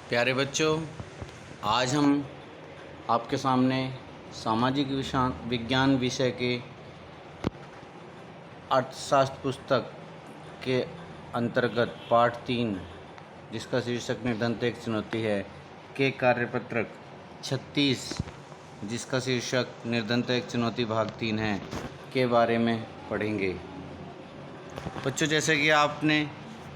प्यारे बच्चों, आज हम आपके सामने सामाजिक विज्ञान विषय के अर्थशास्त्र पुस्तक के अंतर्गत पाठ 3, जिसका शीर्षक निर्धनता एक चुनौती है, के कार्यपत्रक 36, जिसका शीर्षक निर्धनता एक चुनौती भाग 3 है, के बारे में पढ़ेंगे। बच्चों, जैसे कि आपने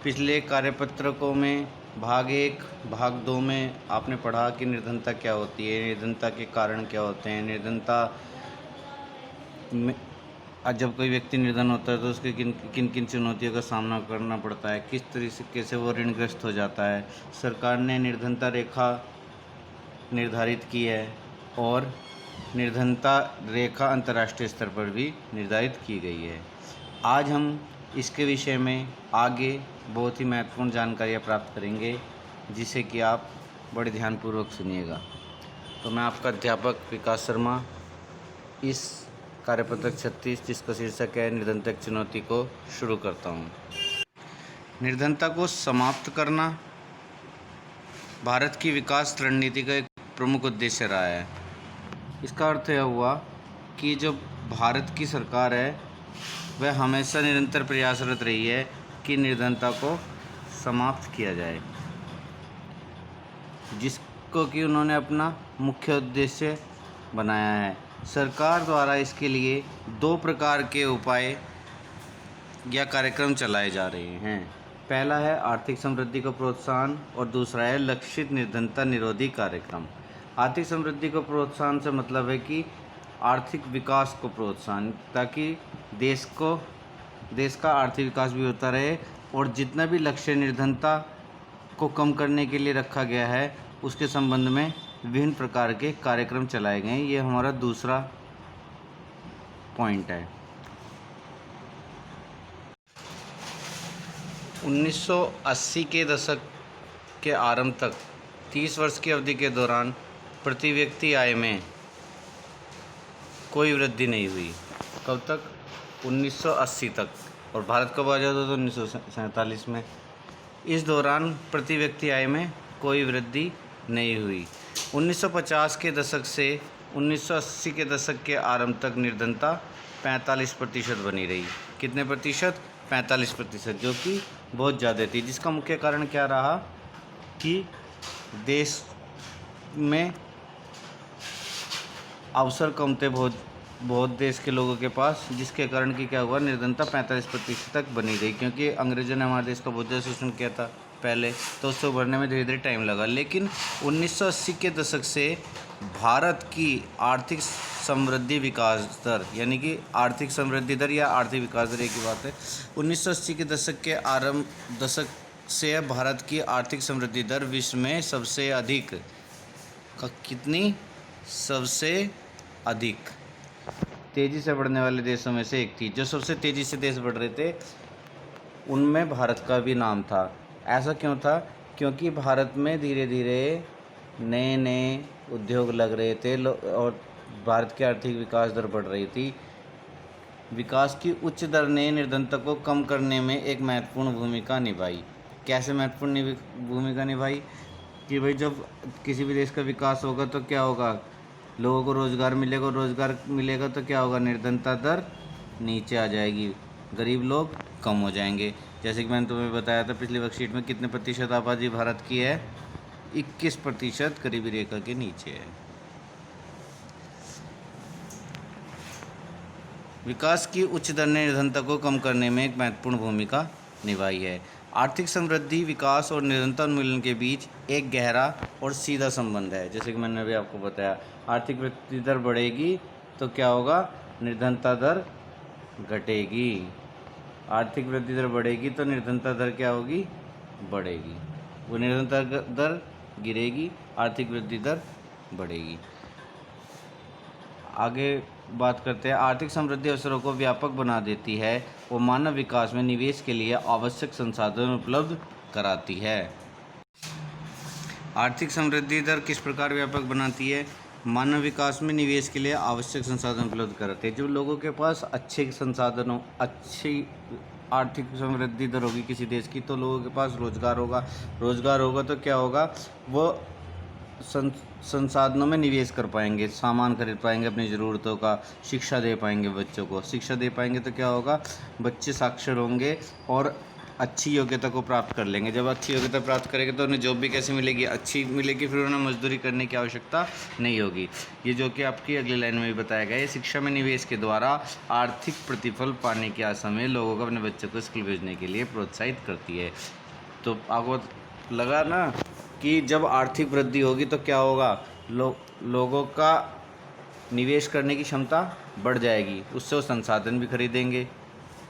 पिछले कार्यपत्रकों में भाग 1, भाग 2 में आपने पढ़ा कि निर्धनता क्या होती है, निर्धनता के कारण क्या होते हैं, निर्धनता में जब कोई व्यक्ति निर्धन होता है तो उसके किन किन चुनौतियों का सामना करना पड़ता है, किस तरीके से वो ऋणग्रस्त हो जाता है। सरकार ने निर्धनता रेखा निर्धारित की है और निर्धनता रेखा अंतर्राष्ट्रीय स्तर पर भी निर्धारित की गई है। आज हम इसके विषय में आगे बहुत ही महत्वपूर्ण जानकारियाँ प्राप्त करेंगे, जिसे कि आप बड़े ध्यानपूर्वक सुनिएगा। तो मैं आपका अध्यापक विकास शर्मा इस कार्यपत्रक 36, जिसका शीर्षक है निर्धनता एक चुनौती, को शुरू करता हूँ। निर्धनता को समाप्त करना भारत की विकास रणनीति का एक प्रमुख उद्देश्य रहा है। इसका अर्थ यह हुआ कि जो भारत की सरकार है वह हमेशा निरंतर प्रयासरत रही है कि निर्धनता को समाप्त किया जाए, जिसको कि उन्होंने अपना मुख्य उद्देश्य बनाया है। सरकार द्वारा इसके लिए 2 प्रकार के उपाय या कार्यक्रम चलाए जा रहे हैं। पहला है आर्थिक समृद्धि को प्रोत्साहन और दूसरा है लक्षित निर्धनता निरोधी कार्यक्रम। आर्थिक समृद्धि को प्रोत्साहन से मतलब है कि आर्थिक विकास को प्रोत्साहन, ताकि देश का आर्थिक विकास भी होता रहे और जितना भी लक्ष्य निर्धनता को कम करने के लिए रखा गया है उसके संबंध में विभिन्न प्रकार के कार्यक्रम चलाए गए हैं। ये हमारा दूसरा पॉइंट है। 1980 के दशक के आरंभ तक 30 वर्ष की अवधि के दौरान प्रति व्यक्ति आय में कोई वृद्धि नहीं हुई। कब तक? 1980 तक। और भारत कब आज़ाद हुआ? तो 1947 में। इस दौरान प्रति व्यक्ति आय में कोई वृद्धि नहीं हुई। 1950 के दशक से 1980 के दशक के आरंभ तक निर्धनता 45% बनी रही। कितने प्रतिशत? 45%, जो कि बहुत ज़्यादा थी। जिसका मुख्य कारण क्या रहा कि देश में अवसर कम थे बहुत देश के लोगों के पास, जिसके कारण कि क्या हुआ, निर्धनता 45% तक बनी रही, क्योंकि अंग्रेज़ों ने हमारे देश का बहुत ज़्यादा शोषण किया था पहले, तो उससे उभरने में धीरे धीरे टाइम लगा। लेकिन 1980 के दशक से भारत की आर्थिक समृद्धि विकास दर, यानी कि आर्थिक समृद्धि दर या आर्थिक विकास दर एक ही बात है, 1980 के दशक से भारत की आर्थिक समृद्धि दर विश्व में सबसे अधिक कितनी? सबसे अधिक तेज़ी से बढ़ने वाले देशों में से एक थी। जो सबसे तेज़ी से देश बढ़ रहे थे उनमें भारत का भी नाम था। ऐसा क्यों था? क्योंकि भारत में धीरे धीरे नए नए उद्योग लग रहे थे और भारत की आर्थिक विकास दर बढ़ रही थी। विकास की उच्च दर ने निर्धनता को कम करने में एक महत्वपूर्ण भूमिका निभाई। कैसे महत्वपूर्ण भूमिका निभाई? कि भाई जब किसी भी देश का विकास होगा तो क्या होगा, लोगों को रोज़गार मिलेगा, रोज़गार मिलेगा तो क्या होगा, निर्धनता दर नीचे आ जाएगी, गरीब लोग कम हो जाएंगे। जैसे कि मैंने तुम्हें बताया था पिछली वर्कशीट में, कितने प्रतिशत आबादी भारत की है? 21% गरीबी रेखा के नीचे है। विकास की उच्च दर ने निर्धनता को कम करने में एक महत्वपूर्ण भूमिका निभाई है। आर्थिक समृद्धि, विकास और निर्धनता उन्मूलन के बीच एक गहरा और सीधा संबंध है। जैसे कि मैंने अभी आपको बताया, आर्थिक वृद्धि दर बढ़ेगी तो क्या होगा, निर्धनता दर घटेगी। आर्थिक वृद्धि दर बढ़ेगी तो निर्धनता दर क्या होगी, बढ़ेगी। वो निर्धनता दर गिरेगी, आर्थिक वृद्धि दर बढ़ेगी। आगे बात करते हैं। आर्थिक समृद्धि अवसरों को व्यापक बना देती है और मानव विकास में निवेश के लिए आवश्यक संसाधन उपलब्ध कराती है। आर्थिक समृद्धि दर किस प्रकार व्यापक बनाती है? मानव विकास में निवेश के लिए आवश्यक संसाधन उपलब्ध कराते हैं। जब लोगों के पास अच्छे संसाधनों, अच्छी आर्थिक समृद्धि दर होगी किसी देश की, तो लोगों के पास रोजगार होगा। रोजगार होगा तो क्या होगा, वो संसाधनों में निवेश कर पाएंगे, सामान खरीद पाएंगे अपनी ज़रूरतों का, शिक्षा दे पाएंगे बच्चों को। शिक्षा दे पाएंगे तो क्या होगा, बच्चे साक्षर होंगे और अच्छी योग्यता को प्राप्त कर लेंगे। जब अच्छी योग्यता प्राप्त करेंगे तो उन्हें जॉब भी कैसे मिलेगी, अच्छी मिलेगी, फिर उन्हें मजदूरी करने की आवश्यकता नहीं होगी। ये जो कि आपकी अगली लाइन में भी बताया गया है, शिक्षा में निवेश के द्वारा आर्थिक प्रतिफल पाने की आशा में लोगों को अपने बच्चों को स्कूल भेजने के लिए प्रोत्साहित करती है। तो आपको लगा ना कि जब आर्थिक वृद्धि होगी तो क्या होगा, लोगों का निवेश करने की क्षमता बढ़ जाएगी, उससे वो संसाधन भी खरीदेंगे,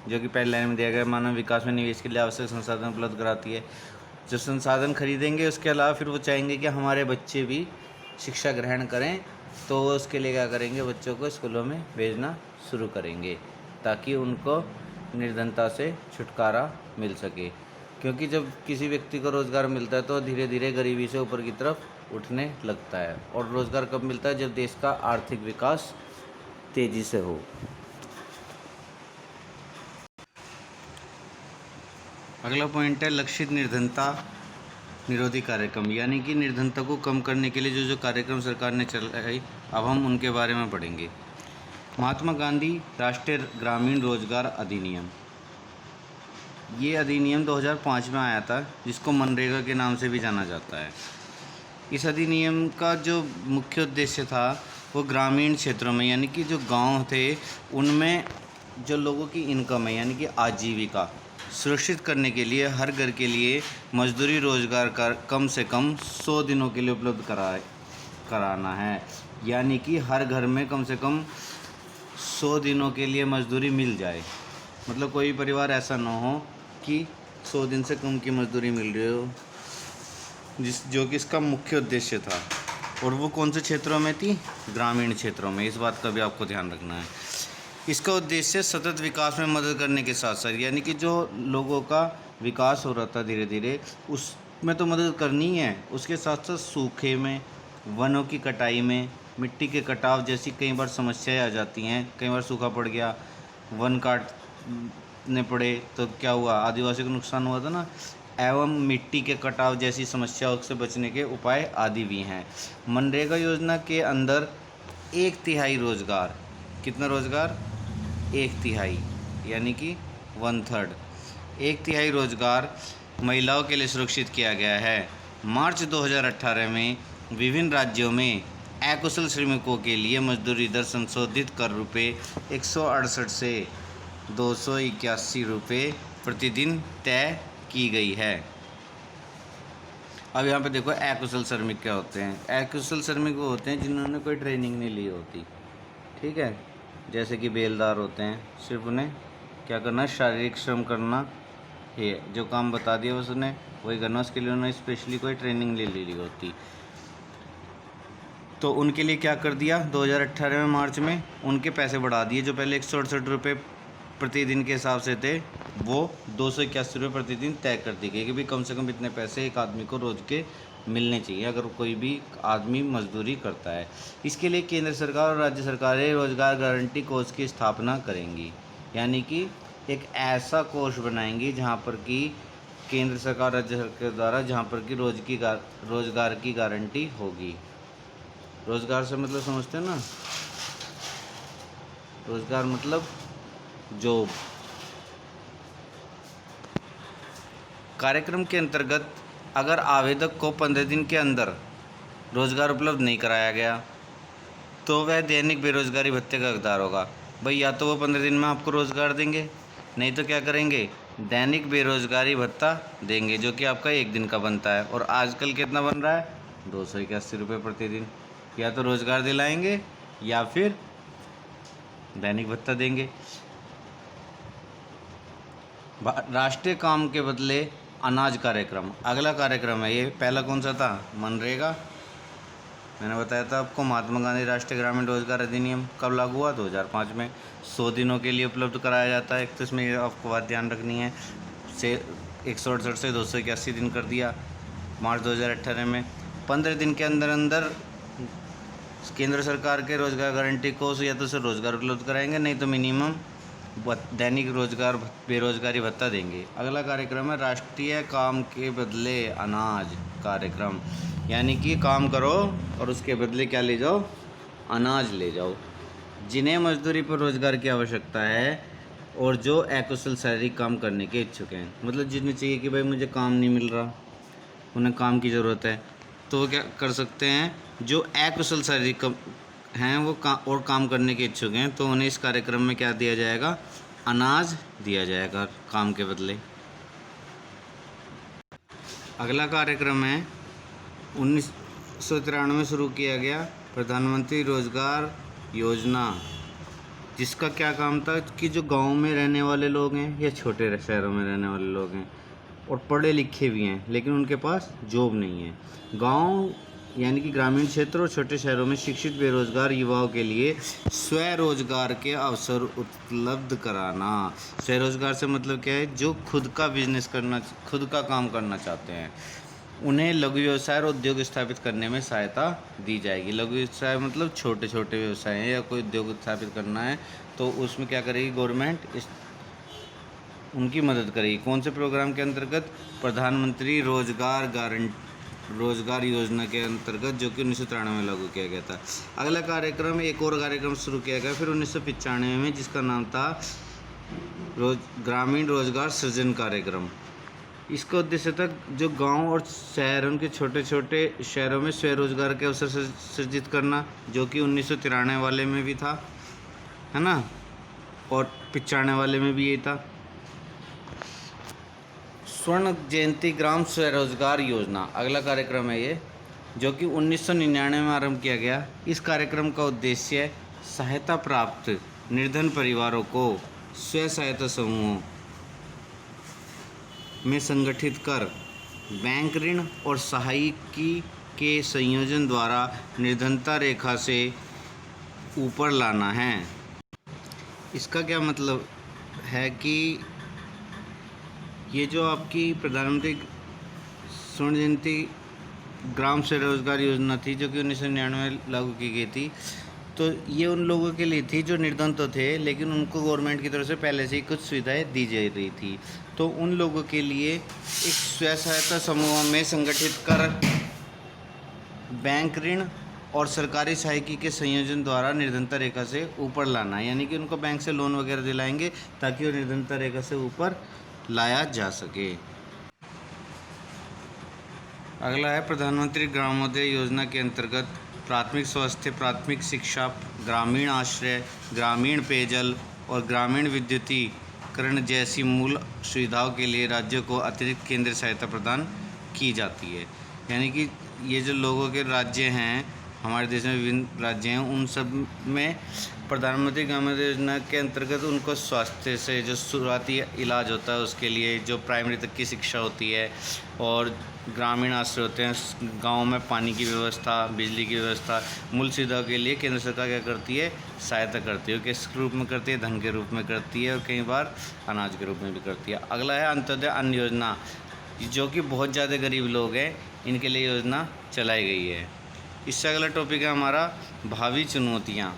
जो कि पहले लाइन में दिया गया, मानव विकास में निवेश के लिए आवश्यक संसाधन उपलब्ध कराती है। जो संसाधन खरीदेंगे उसके अलावा फिर वो चाहेंगे कि हमारे बच्चे भी शिक्षा ग्रहण करें, तो वो उसके लिए क्या करेंगे, बच्चों को स्कूलों में भेजना शुरू करेंगे ताकि उनको निर्धनता से छुटकारा मिल सके। क्योंकि जब किसी व्यक्ति को रोज़गार मिलता है तो धीरे धीरे गरीबी से ऊपर की तरफ उठने लगता है। और रोज़गार कब मिलता है, जब देश का आर्थिक विकास तेज़ी से हो। अगला पॉइंट है लक्षित निर्धनता निरोधी कार्यक्रम, यानी कि निर्धनता को कम करने के लिए जो कार्यक्रम सरकार ने चलाए, अब हम उनके बारे में पढ़ेंगे। महात्मा गांधी राष्ट्रीय ग्रामीण रोजगार अधिनियम, ये अधिनियम 2005 में आया था, जिसको मनरेगा के नाम से भी जाना जाता है। इस अधिनियम का जो मुख्य उद्देश्य था वो ग्रामीण क्षेत्रों में, यानी कि जो गांव थे उनमें जो लोगों की इनकम है, यानी कि आजीविका सुरक्षित करने के लिए हर घर के लिए मजदूरी रोजगार का कम से कम 100 दिनों के लिए उपलब्ध कराना है। यानी कि हर घर में कम से कम 100 दिनों के लिए मजदूरी मिल जाए। मतलब कोई परिवार ऐसा ना हो कि 100 दिन से कम की मजदूरी मिल रही हो, जो कि इसका मुख्य उद्देश्य था। और वो कौन से क्षेत्रों में थी, ग्रामीण क्षेत्रों में। इस बात का भी आपको ध्यान रखना है। इसका उद्देश्य सतत विकास में मदद करने के साथ साथ, यानी कि जो लोगों का विकास हो रहा था धीरे धीरे, उसमें तो मदद करनी है, उसके साथ साथ सूखे में, वनों की कटाई में, मिट्टी के कटाव जैसी कई बार समस्याएं आ जाती हैं। कई बार सूखा पड़ गया, वन काटने पड़े तो क्या हुआ, आदिवासी को नुकसान हुआ था ना। एवं मिट्टी के कटाव जैसी समस्याओं से बचने के उपाय आदि भी हैं। मनरेगा योजना के अंदर 1/3 रोजगार, कितना रोजगार, 1/3, यानी कि 1/3, 1/3 रोजगार महिलाओं के लिए सुरक्षित किया गया है। मार्च 2018 में विभिन्न राज्यों में अकुशल श्रमिकों के लिए मजदूरी दर संशोधित कर रुपये 168 से 281 रुपये प्रतिदिन तय की गई है। अब यहाँ पे देखो अकुशल श्रमिक क्या होते हैं। अकुशल श्रमिक वो होते हैं जिन्होंने कोई ट्रेनिंग नहीं ली होती, ठीक है, जैसे कि बेलदार होते हैं, सिर्फ उन्हें क्या करना है, शारीरिक श्रम करना है, जो काम बता दिया बस उन्हें वही करना, उसके लिए उन्हें स्पेशली कोई ट्रेनिंग ले ली होती। तो उनके लिए क्या कर दिया, 2018 में मार्च में उनके पैसे बढ़ा दिए। जो पहले 168 रुपये प्रतिदिन के हिसाब से थे, वो 281 रुपये प्रतिदिन तय कर दी गई कि भाई कम से कम इतने पैसे एक आदमी को रोज़ के मिलने चाहिए अगर कोई भी आदमी मजदूरी करता है। इसके लिए केंद्र सरकार और राज्य सरकारें रोजगार गारंटी कोष की स्थापना करेंगी, यानी कि एक ऐसा कोष बनाएंगी जहाँ पर कि केंद्र सरकार राज्य सरकार द्वारा जहाँ पर कि रोजगार की गारंटी होगी। रोजगार से मतलब समझते हैं ना, रोजगार मतलब जॉब। कार्यक्रम के अंतर्गत अगर आवेदक को 15 दिन के अंदर रोजगार उपलब्ध नहीं कराया गया तो वह दैनिक बेरोजगारी भत्ते का हकदार होगा। भाई या तो वो 15 दिन में आपको रोजगार देंगे, नहीं तो क्या करेंगे, दैनिक बेरोजगारी भत्ता देंगे, जो कि आपका 1 दिन का बनता है। और आजकल कितना बन रहा है, 281 रुपये प्रतिदिन। या तो रोजगार दिलाएंगे या फिर दैनिक भत्ता देंगे। राष्ट्रीय काम के बदले अनाज कार्यक्रम अगला कार्यक्रम है। ये पहला कौन सा था, मनरेगा। मैंने बताया था आपको, महात्मा गांधी राष्ट्रीय ग्रामीण रोजगार अधिनियम कब लागू हुआ, 2005 में। 100 दिनों के लिए उपलब्ध कराया जाता है। तो इसमें आपको बात ध्यान रखनी है, से 168 से 281 दिन कर दिया मार्च 2018 में। 15 दिन के अंदर अंदर केंद्र सरकार के रोजगार गारंटी कोष या तो से रोजगार उपलब्ध कराएंगे, नहीं तो मिनिमम दैनिक रोजगार बेरोजगारी भत्ता देंगे। अगला कार्यक्रम है राष्ट्रीय काम के बदले अनाज कार्यक्रम, यानी कि काम करो और उसके बदले क्या ले जाओ, अनाज ले जाओ। जिन्हें मजदूरी पर रोजगार की आवश्यकता है और जो अकुशल शारीरिक काम करने के इच्छुक हैं, मतलब जिन्हें चाहिए कि भाई मुझे काम नहीं मिल रहा, उन्हें काम की ज़रूरत है, तो वो क्या कर सकते हैं, जो अकुशल शारीरिक हैं वो काम करने के इच्छुक हैं, तो उन्हें इस कार्यक्रम में क्या दिया जाएगा, अनाज दिया जाएगा काम के बदले। अगला कार्यक्रम है 1993 में शुरू किया गया प्रधानमंत्री रोजगार योजना, जिसका क्या काम था कि जो गांव में रहने वाले लोग हैं या छोटे शहरों में रहने वाले लोग हैं और पढ़े लिखे भी हैं लेकिन उनके पास जॉब नहीं है, गांव यानी कि ग्रामीण क्षेत्र और छोटे शहरों में शिक्षित बेरोजगार युवाओं के लिए स्वरोजगार के अवसर उपलब्ध कराना। स्वरोजगार से मतलब क्या है, जो खुद का बिजनेस करना, खुद का काम करना चाहते हैं, उन्हें लघु व्यवसाय और उद्योग स्थापित करने में सहायता दी जाएगी। लघु व्यवसाय मतलब छोटे छोटे व्यवसाय हैं या कोई उद्योग स्थापित करना है तो उसमें क्या करेगी गवर्नमेंट, उनकी मदद करेगी। कौन से प्रोग्राम के अंतर्गत, प्रधानमंत्री रोजगार योजना के अंतर्गत, जो कि 1993 में लागू किया गया था। अगला कार्यक्रम, एक और कार्यक्रम शुरू किया गया फिर 1995 में, जिसका नाम था ग्रामीण रोजगार सृजन कार्यक्रम। इसका उद्देश्य था जो गांव और शहर, उनके छोटे छोटे शहरों में स्वरोजगार के अवसर सृजित करना, जो कि 1993 वाले में भी था, है ना, और 95 वाले में भी यही था। स्वर्ण जयंती ग्राम स्वरोजगार योजना, अगला कार्यक्रम है ये, जो कि 1999 में आरंभ किया गया। इस कार्यक्रम का उद्देश्य सहायता प्राप्त निर्धन परिवारों को स्व सहायता समूहों में संगठित कर बैंक ऋण और सहायकी के संयोजन द्वारा निर्धनता रेखा से ऊपर लाना है। इसका क्या मतलब है कि ये जो आपकी प्रधानमंत्री स्वर्ण जयंती ग्राम स्वरोजगार योजना थी, जो कि 1999 में लागू की गई थी, तो ये उन लोगों के लिए थी जो निर्धन तो थे लेकिन उनको गवर्नमेंट की तरफ से पहले से ही कुछ सुविधाएं दी जा रही थी। तो उन लोगों के लिए एक स्व सहायता समूह में संगठित कर बैंक ऋण और सरकारी सहायकी के संयोजन द्वारा निर्धनता रेखा से ऊपर लाना, यानी कि उनको बैंक से लोन वगैरह दिलाएंगे ताकि वो निर्धनता रेखा से ऊपर लाया जा सके। अगला है प्रधानमंत्री ग्रामोदय योजना के अंतर्गत प्राथमिक स्वास्थ्य, प्राथमिक शिक्षा, ग्रामीण आश्रय, ग्रामीण पेयजल और ग्रामीण विद्युतीकरण जैसी मूल सुविधाओं के लिए राज्यों को अतिरिक्त केंद्रीय सहायता प्रदान की जाती है। यानी कि ये जो लोगों के राज्य हैं, हमारे देश में विभिन्न राज्य हैं, उन सब में प्रधानमंत्री ग्रामोदय योजना के अंतर्गत उनको स्वास्थ्य से जो शुरुआती इलाज होता है उसके लिए, जो प्राइमरी तक की शिक्षा होती है, और ग्रामीण आश्रय होते हैं, गाँव में पानी की व्यवस्था, बिजली की व्यवस्था, मूल सुविधाओं के लिए केंद्र सरकार क्या करती है, सहायता करती है। किस रूप में करती है, धन के रूप में करती है और कई बार अनाज के रूप में भी करती है। अगला है अंत्योदय अन्न योजना, जो कि बहुत ज़्यादा गरीब लोग हैं, इनके लिए योजना चलाई गई है। इससे अगला टॉपिक है हमारा भावी चुनौतियाँ।